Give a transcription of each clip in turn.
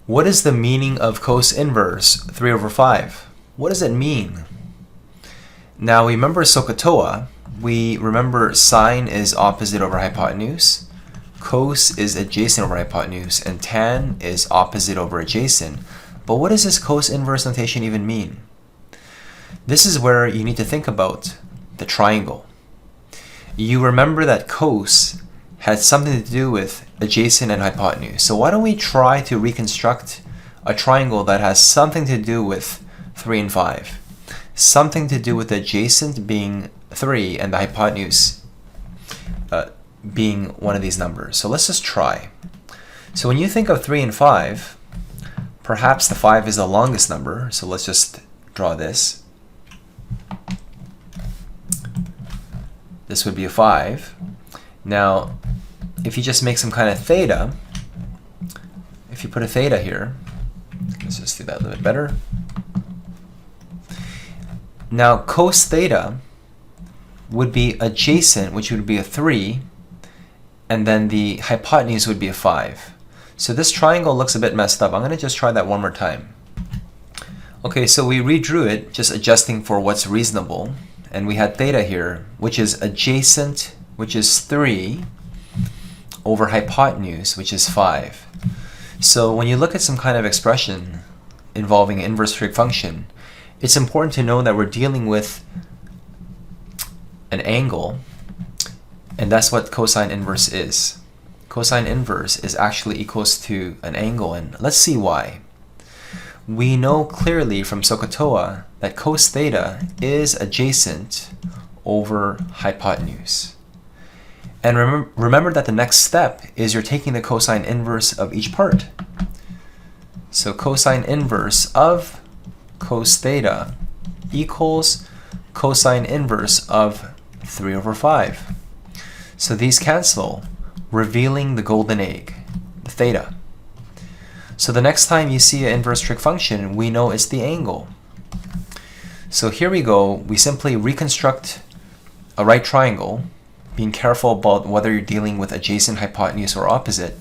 What is the meaning of cos inverse 3 over 5? What does it mean? Now, we remember SOH. We remember sine is opposite over hypotenuse, cos is adjacent over hypotenuse, and tan is opposite over adjacent. But what does this cos inverse notation even mean? This is where you need to think about the triangle. You remember that cos had something to do with adjacent and hypotenuse. So why don't we try to reconstruct a triangle that has something to do with 3 and 5? Something to do with the adjacent being 3 and the hypotenuse being one of these numbers. So let's just try. So when you think of 3 and 5, perhaps the 5 is the longest number. So let's just draw this. This would be a 5. Now, if you just make some kind of theta, if you put a theta here, let's just do that a little bit better. Now, cos theta would be adjacent, which would be a 3, and then the hypotenuse would be a 5. So this triangle looks a bit messed up. I'm going to just try that one more time. Okay, so we redrew it, just adjusting for what's reasonable. And we had theta here, which is adjacent, which is 3, over hypotenuse, which is 5. So when you look at some kind of expression involving an inverse trig function, it's important to know that we're dealing with an angle, and that's what cosine inverse is. Cosine inverse is actually equals to an angle, and let's see why. We know clearly from SOH that cos theta is adjacent over hypotenuse. And remember that the next step is you're taking the cosine inverse of each part. So cosine inverse of cos theta equals cosine inverse of 3 over 5. So these cancel, revealing the golden egg, the theta. So the next time you see an inverse trig function, we know it's the angle. So here we go. We simply reconstruct a right triangle, being careful about whether you're dealing with adjacent, hypotenuse, or opposite.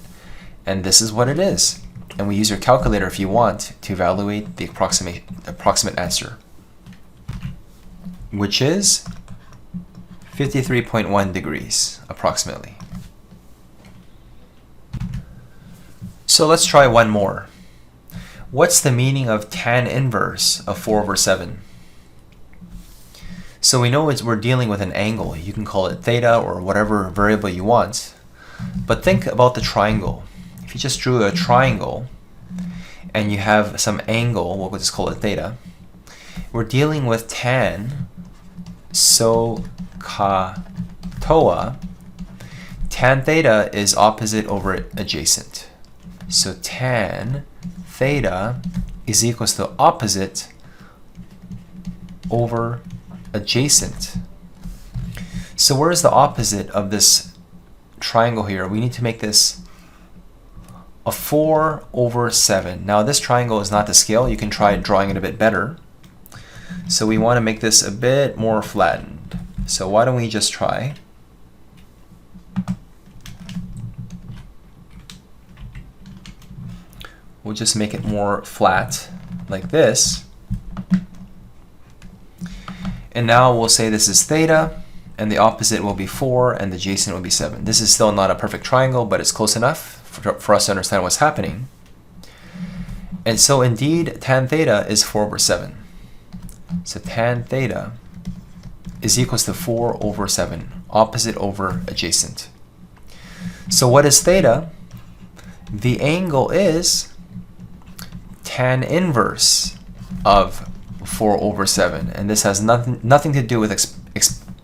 And this is what it is. And we use your calculator if you want to evaluate the approximate answer, which is 53.1 degrees, approximately. So let's try one more. What's the meaning of tan inverse of 4 over 7? So we know we're dealing with an angle. You can call it theta or whatever variable you want. But think about the triangle. If you just drew a triangle and you have some angle, we'll just call it theta. We're dealing with tan SOH CAH TOA. Tan theta is opposite over adjacent. So tan theta is equals to opposite over adjacent. So where is the opposite of this triangle here? We need to make this a 4 over 7. Now this triangle is not to scale. You can try drawing it a bit better. So we want to make this a bit more flattened. So why don't we just try? We'll just make it more flat like this. And now we'll say this is theta, and the opposite will be 4, and the adjacent will be 7. This is still not a perfect triangle, but it's close enough for us to understand what's happening. And so indeed, tan theta is 4 over 7. So tan theta is equals to 4 over 7, opposite over adjacent. So what is theta? The angle is tan inverse of 4 over 7, and this has nothing to do with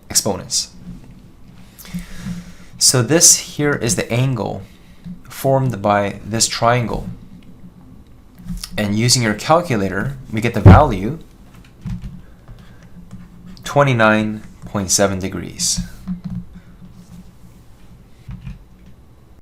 exponents. So this here is the angle formed by this triangle, and using your calculator we get the value 29.7 degrees.